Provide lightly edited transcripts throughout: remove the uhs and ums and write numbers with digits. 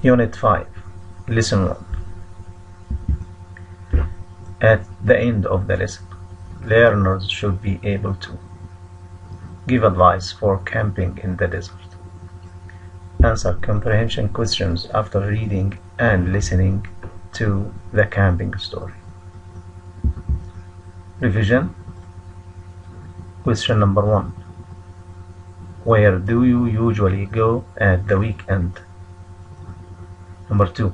Unit 5, Lesson 1. At the end of the lesson, learners should be able to give advice for camping in the desert, answer comprehension questions after reading and listening to the camping story. Revision. Question number 1. Where do you usually go at the weekend? Number 2.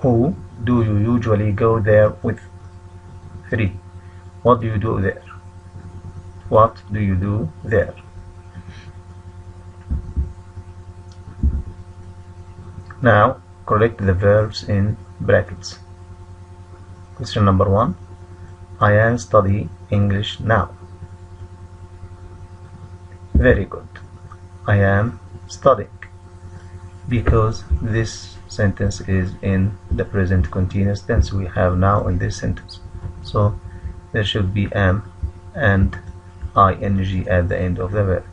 Who do you usually go there with? 3. What do you do there? What do you do there? Now, correct the verbs in brackets. Question number 1. I am studying English now. Very good. I am studying, because this sentence is in the present continuous tense we have now in this sentence. So there should be am and ing at the end of the verb.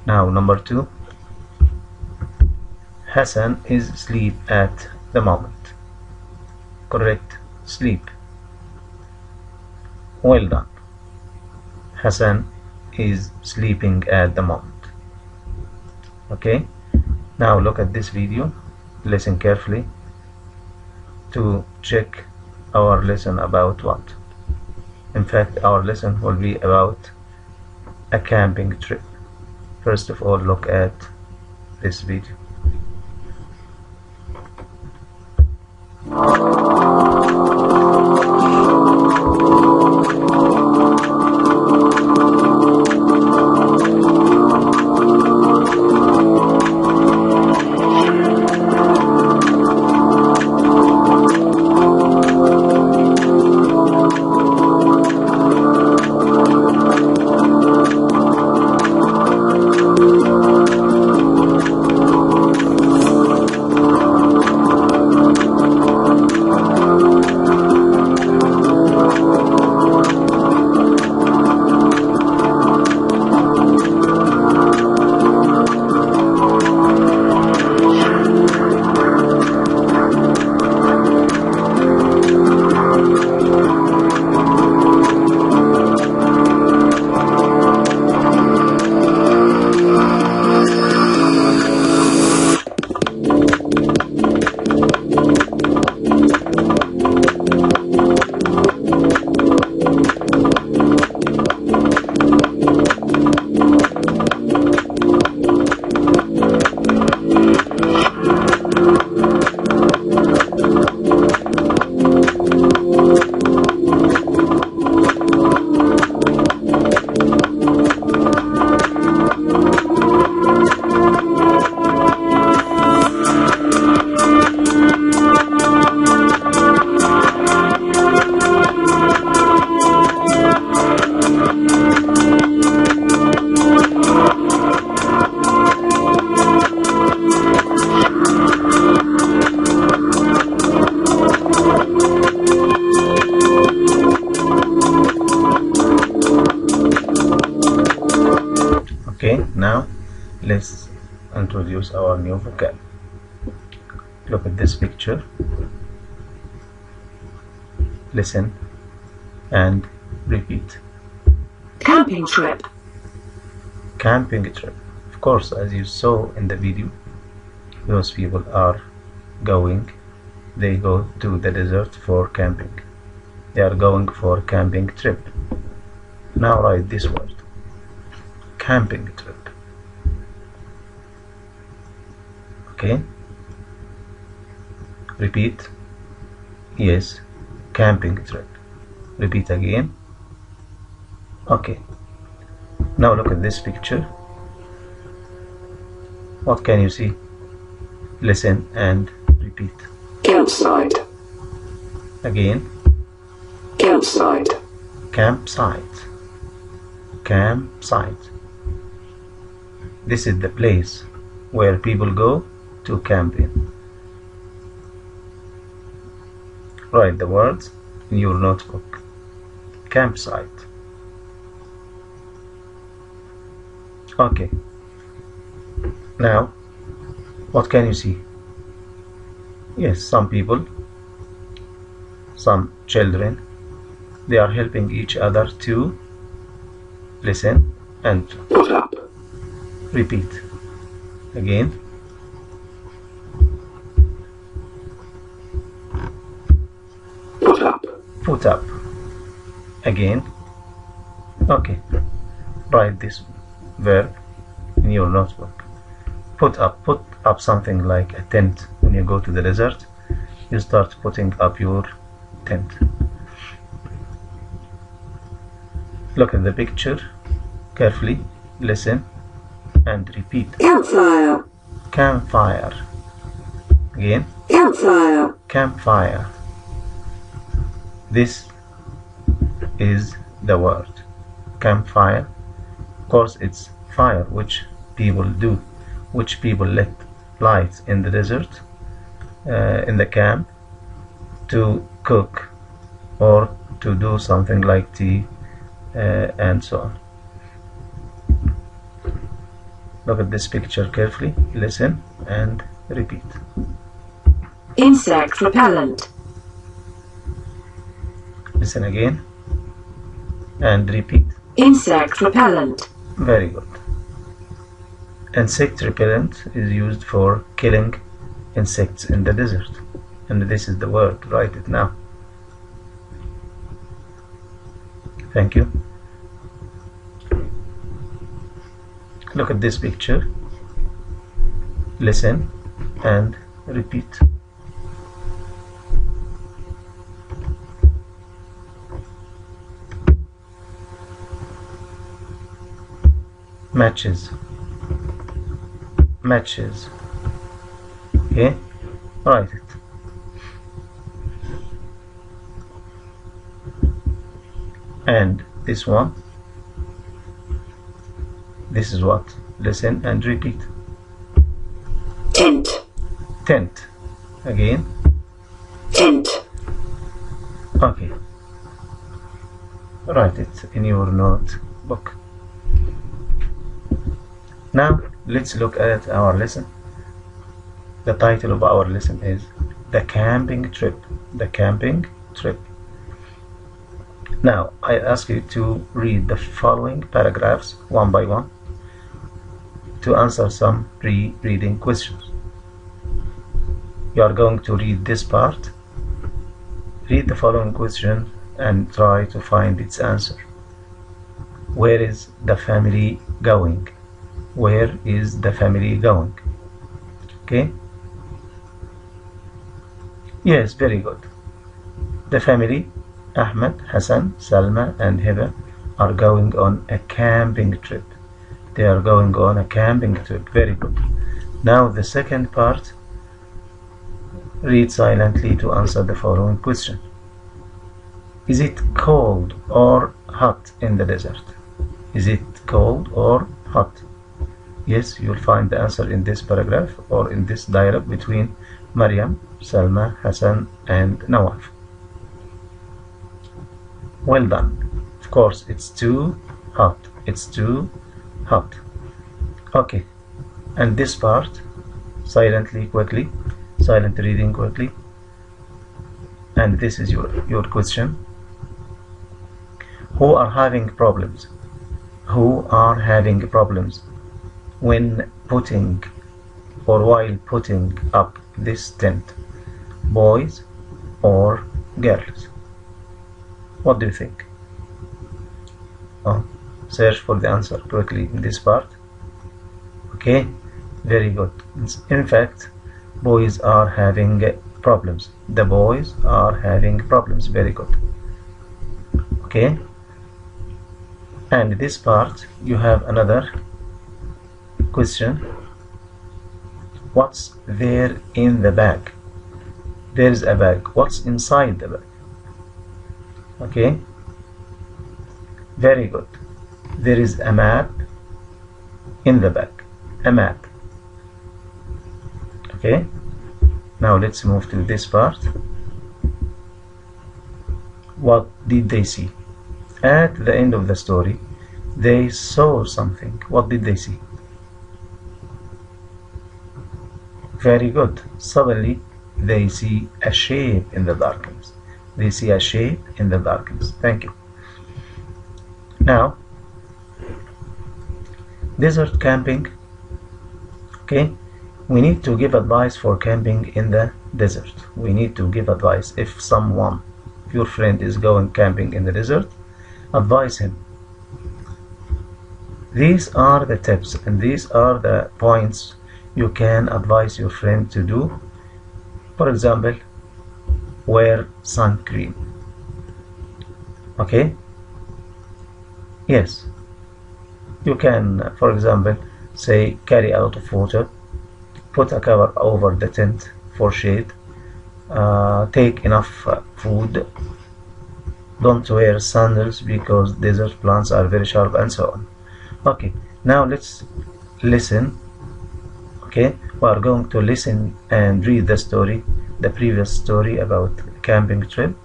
Now number 2. Hassan is asleep at the moment. Correct. Sleep. Well done. Hassan is sleeping at the moment. Okay, now look at this video, listen carefully to check our lesson about what. In fact, our lesson will be about a camping trip. First of all, look at this video. Okay, now let's introduce our new vocab. Look at this picture, listen and repeat. Camping trip. Camping trip. Of course, as you saw in the video, those people are they go to the desert for camping. They are going for camping trip. Now write this word. Camping trip. Okay, repeat. Yes, camping trip. Repeat again. Okay, now look at this picture. What can you see? Listen and repeat. Campsite. Again. Campsite. Campsite. Campsite. This is the place where people go to camping. Write the words in your notebook. Campsite. Okay. Now, what can you see? Yes, some people, some children, they are helping each other to listen and Put up. repeat. Again. Put up. Put up. Again. Okay. Write this verb in your notebook. Put up. Put up something like a tent. When you go to the desert, you start putting up your tent. Look at the picture carefully, listen and repeat. Campfire. Campfire. Again. Campfire. Campfire. This is the word campfire. Of course, it's fire which people do, which people let light in the desert, in the camp, to cook or to do something like tea and so on. Look at this picture carefully, listen and repeat. Insect repellent. Listen again and repeat. Insect repellent. Very good. Insect repellent is used for killing insects in the desert. And this is the word. Write it now. Thank you. Look at this picture. Listen and repeat. Matches. Matches. Okay, write it. And this one, this is what? Listen and repeat. Tent. Tent. Again. Tent. Okay. Write it in your notebook. Now let's look at our lesson. The title of our lesson is The Camping Trip. The Camping Trip. Now I ask you to read the following paragraphs one by one to answer some pre-reading questions. You are going to read this part. Read the following question and try to find its answer. Where is the family going? Where is the family going? Okay? Yes, very good. The family, Ahmed, Hassan, Salma and Hiba, are going on a camping trip. They are going on a camping trip. Very good. Now the second part. Read silently to answer the following question. Is it cold or hot in the desert? Is it cold or hot? Yes, you'll find the answer in this paragraph or in this dialogue between Maryam, Salma, Hassan and Nawaf. Well done. Of course, it's too hot. It's too hot. Okay. And this part, silently, quickly. Silent reading quickly. And this is your question. Who are having problems? Who are having problems when putting or while putting up this tent? Boys or girls? What do you think? Search for the answer quickly in this part. Okay, very good. In fact, boys are having problems. The boys are having problems. Very good. Okay. And this part you have another question. What's there in the bag? There is a bag. What's inside the bag? Okay. Very good. There is a map in the bag. A map. Okay. Now let's move to this part. What did they see? At the end of the story, they saw something. What did they see? Very good. Suddenly, they see a shape in the darkness. They see a shape in the darkness. Thank you. Now, desert camping. Okay, we need to give advice for camping in the desert. We need to give advice. If your friend is going camping in the desert, advise him. These are the tips and these are the points you can advise your friend to do. For example, wear sun cream. Okay? Yes. You can, for example, say carry a lot of water, put a cover over the tent for shade, take enough food, don't wear sandals because desert plants are very sharp, and so on. Okay, now let's listen. Okay, we are going to listen and read the story, the previous story about camping trip.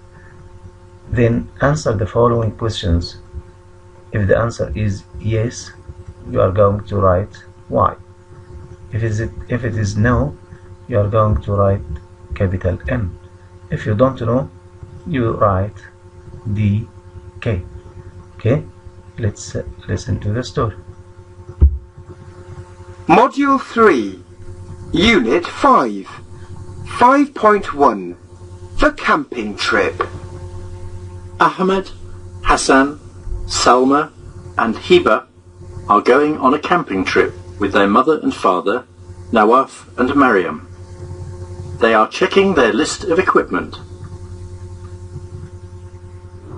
Then answer the following questions. If the answer is yes, you are going to write why. If it is no, you are going to write capital M. If you don't know, you write DK. Okay, let's listen to the story. Module 3, Unit 5, 5.1, The Camping Trip. Ahmed, Hassan, Salma and Hiba are going on a camping trip with their mother and father, Nawaf and Mariam. They are checking their list of equipment.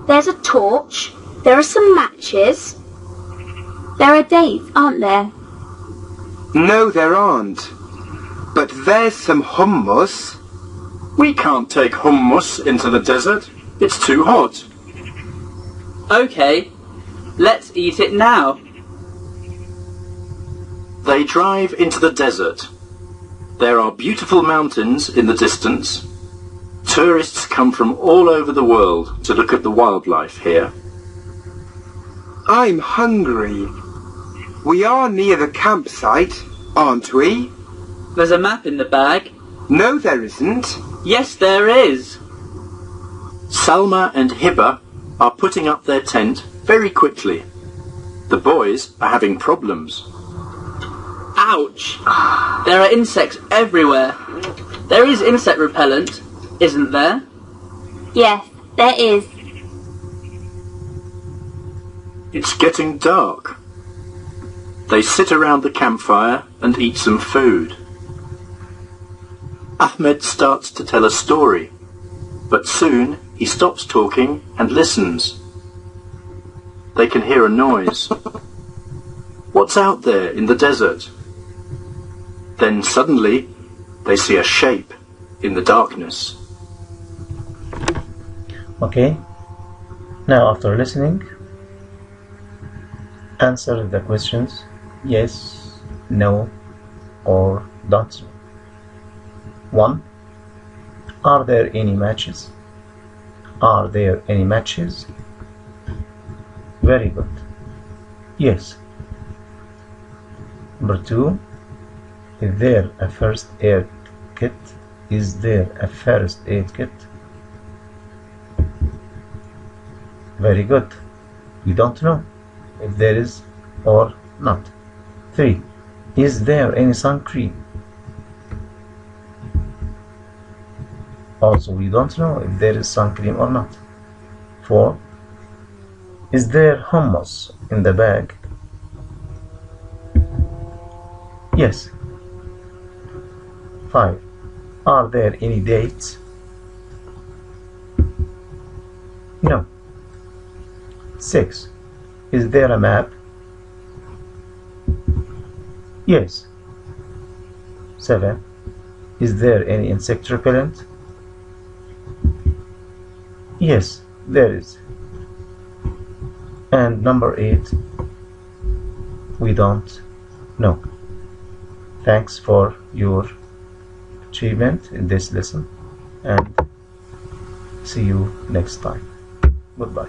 There's a torch, there are some matches. There are dates, aren't there? No, there aren't. But there's some hummus. We can't take hummus into the desert. It's too hot. Okay, let's eat it now. They drive into the desert. There are beautiful mountains in the distance. Tourists come from all over the world to look at the wildlife here. I'm hungry. We are near the campsite, aren't we? There's a map in the bag. No, there isn't. Yes, there is. Salma and Hiba are putting up their tent very quickly. The boys are having problems. Ouch! There are insects everywhere. There is insect repellent, isn't there? Yes, there is. It's getting dark. They sit around the campfire and eat some food. Ahmed starts to tell a story, but soon he stops talking and listens. They can hear a noise. What's out there in the desert? Then suddenly they see a shape in the darkness. Okay, now after listening, answer the questions yes, no, or don't know. 1. Are there any matches? Are there any matches? Very good. Yes. Number 2. Is there a first aid kit? Is there a first aid kit? Very good. We don't know if there is or not. 3. Is there any sun cream? Also, we don't know if there is sun cream or not. 4. Is there hummus in the bag? Yes. 5. Are there any dates? No. 6. Is there a map? Yes. 7. Is there any insect repellent? Yes, there is. And number 8, we don't know. Thanks for your achievement in this lesson and see you next time. Goodbye.